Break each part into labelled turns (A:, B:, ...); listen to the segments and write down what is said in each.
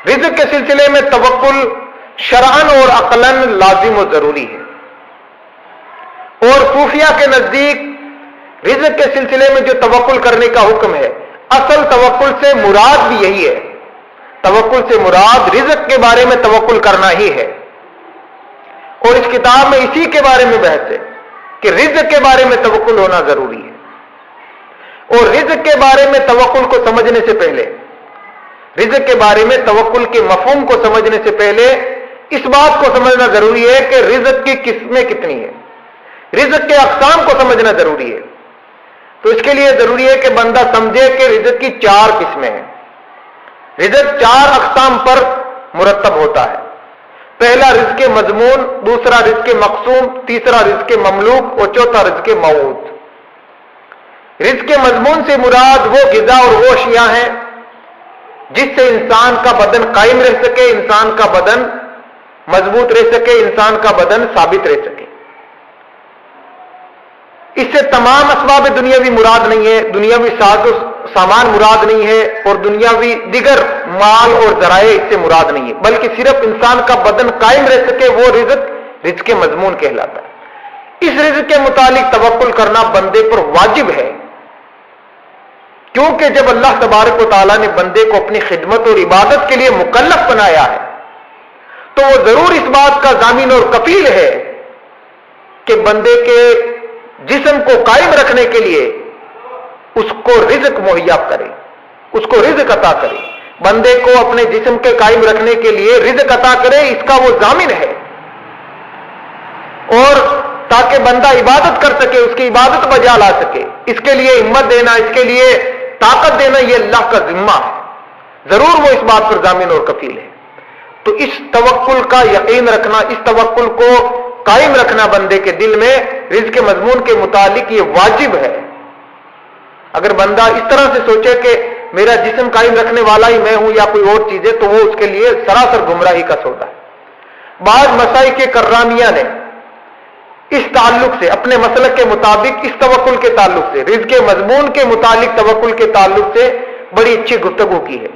A: رزق کے سلسلے میں توکل شرعن اور عقلاً لازم و ضروری ہے، اور صوفیہ کے نزدیک رزق کے سلسلے میں جو توکل کرنے کا حکم ہے، اصل توکل سے مراد بھی یہی ہے۔ توکل سے مراد رزق کے بارے میں توکل کرنا ہی ہے، اور اس کتاب میں اسی کے بارے میں بحث ہے کہ رزق کے بارے میں توکل ہونا ضروری ہے، اور رزق کے بارے میں توکل کو سمجھنے سے پہلے، رزق کے بارے میں توکل کے مفہوم کو سمجھنے سے پہلے اس بات کو سمجھنا ضروری ہے کہ رزق کی قسمیں کتنی ہیں، رزق کے اقسام کو سمجھنا ضروری ہے۔ تو اس کے لیے ضروری ہے کہ بندہ سمجھے کہ رزق کی 4 قسمیں ہیں۔ رزق 4 اقسام پر مرتب ہوتا ہے۔ پہلا رزق مضمون، دوسرا رزق مقسوم، تیسرا رزق مملوک اور چوتھا رزق موعود۔ رزق مضمون سے مراد وہ غذا اور وہ اشیاء ہیں جس سے انسان کا بدن قائم رہ سکے، انسان کا بدن مضبوط رہ سکے، انسان کا بدن ثابت رہ سکے۔ اس سے تمام اسباب دنیاوی مراد نہیں ہے، دنیاوی ساز و سامان مراد نہیں ہے، اور دنیاوی دیگر مال اور ذرائع اس سے مراد نہیں ہے، بلکہ صرف انسان کا بدن قائم رہ سکے وہ رزق مضمون کہلاتا ہے۔ اس رزق کے متعلق توکل کرنا بندے پر واجب ہے، کیونکہ جب اللہ تبارک و تعالیٰ نے بندے کو اپنی خدمت اور عبادت کے لیے مکلف بنایا ہے تو وہ ضرور اس بات کا ضامن اور کفیل ہے کہ بندے کے جسم کو قائم رکھنے کے لیے اس کو رزق مہیا کرے، اس کو رزق عطا کرے، بندے کو اپنے جسم کے قائم رکھنے کے لیے رزق عطا کرے، اس کا وہ ضامن ہے، اور تاکہ بندہ عبادت کر سکے، اس کی عبادت بجا لا سکے، اس کے لیے ہمت دینا، اس کے لیے طاقت دینا، یہ اللہ کا ذمہ ہے، ضرور وہ اس بات پر ضامن اور کفیل ہے۔ تو اس توکل کا یقین رکھنا، اس توکل کو قائم رکھنا بندے کے دل میں رزق مضمون کے متعلق یہ واجب ہے۔ اگر بندہ اس طرح سے سوچے کہ میرا جسم قائم رکھنے والا ہی میں ہوں یا کوئی اور چیز ہے، تو وہ اس کے لیے سراسر گمراہی کا سودا ہے۔ بعض مسائق کرامیہ نے اس تعلق سے اپنے مسلک کے مطابق، اس توکل کے تعلق سے، رزق مضمون کے متعلق توکل کے تعلق سے بڑی اچھی گفتگو کی ہے،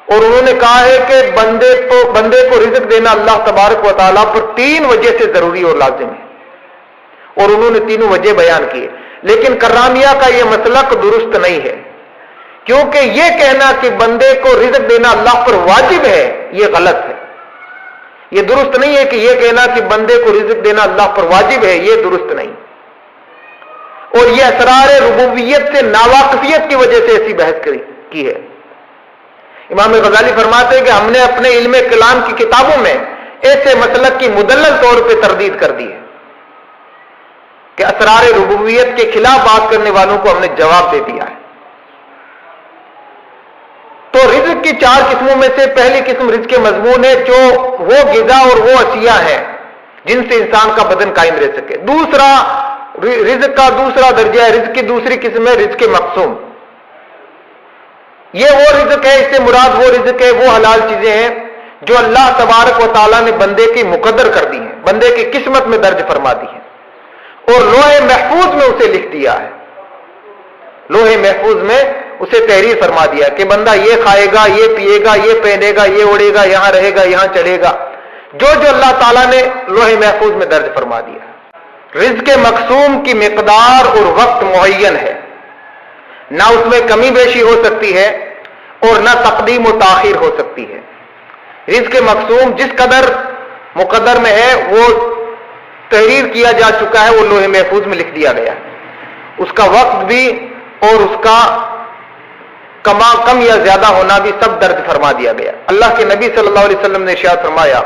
A: اور انہوں نے کہا ہے کہ بندے کو رزق دینا اللہ تبارک و تعالیٰ پر 3 وجہ سے ضروری اور لازم ہے، اور انہوں نے تینوں وجہ بیان کیے۔ لیکن کرامیہ کا یہ مسلک درست نہیں ہے، کیونکہ یہ کہنا کہ بندے کو رزق دینا اللہ پر واجب ہے یہ غلط ہے۔ یہ درست نہیں ہے کہ یہ کہنا کہ بندے کو رزق دینا اللہ پر واجب ہے، یہ درست نہیں، اور یہ اسرار ربوبیت سے ناواقفیت کی وجہ سے ایسی بحث کی ہے۔ امام غزالی فرماتے ہیں کہ ہم نے اپنے علم کلام کی کتابوں میں ایسے مسلک کی مدلل طور پہ تردید کر دی ہے کہ اسرار ربوبیت کے خلاف بات کرنے والوں کو ہم نے جواب دے دیا ہے۔ تو رزق کی 4 قسموں میں سے پہلی قسم رزق مضمون ہے، جو وہ غذا اور وہ اشیاء ہیں جن سے انسان کا بدن قائم رہ سکے۔ دوسرا رزق کا دوسرا درجہ ہے، رزق کی دوسری قسم ہے رزق مقسوم۔ یہ وہ رزق ہے، اس سے مراد وہ رزق ہے، وہ حلال چیزیں ہیں جو اللہ تبارک و تعالیٰ نے بندے کی مقدر کر دی ہیں، بندے کی قسمت میں درج فرما دی ہیں، اور لوح محفوظ میں اسے لکھ دیا ہے، لوح محفوظ میں اسے تحریر فرما دیا کہ بندہ یہ کھائے گا، یہ پیے گا، یہ پہنے گا، یہ اڑے گا، یہاں رہے گا، یہاں چلے گا، جو اللہ تعالیٰ نے لوح محفوظ میں درج فرما دیا ہے۔ رزق مقسوم کی مقدار اور وقت معین ہے، نہ اس میں کمی بیشی ہو سکتی ہے اور نہ تقدیم و تاخیر ہو سکتی ہے۔ رزق مقسوم جس قدر مقدر میں ہے وہ تحریر کیا جا چکا ہے، وہ لوح محفوظ میں لکھ دیا گیا ہے، اس کا وقت بھی اور اس کا کم یا زیادہ ہونا بھی سب درج فرما دیا گیا۔ اللہ کے نبی صلی اللہ علیہ وسلم نے ارشاد فرمایا،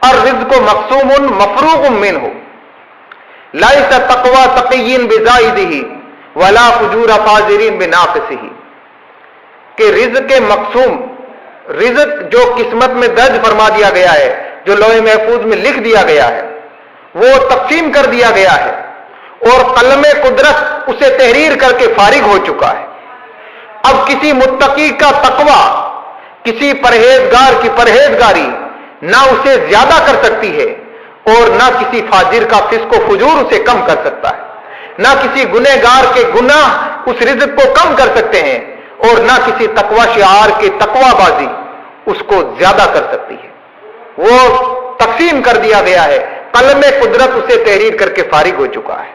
A: الرزق مقسوم مفروغ منہ لیس تقوی تقی بزائدہ ولا فجور فاجر بناقصہ، کہ رزق مقسوم، رزق جو قسمت میں درج فرما دیا گیا ہے، جو لوح محفوظ میں لکھ دیا گیا ہے، وہ تقسیم کر دیا گیا ہے، اور قلم قدرت اسے تحریر کر کے فارغ ہو چکا ہے۔ اب کسی متقی کا تقوی، کسی پرہیزگار کی پرہیزگاری نہ اسے زیادہ کر سکتی ہے، اور نہ کسی فاجر کا فسق و فجور اسے کم کر سکتا ہے، نہ کسی گنہگار کے گناہ اس رزق کو کم کر سکتے ہیں، اور نہ کسی تقوی شعار کے تقوی بازی اس کو زیادہ کر سکتی ہے. وہ تقسیم کر دیا گیا ہے، قلم قدرت اسے تحریر کر کے فارغ ہو چکا ہے.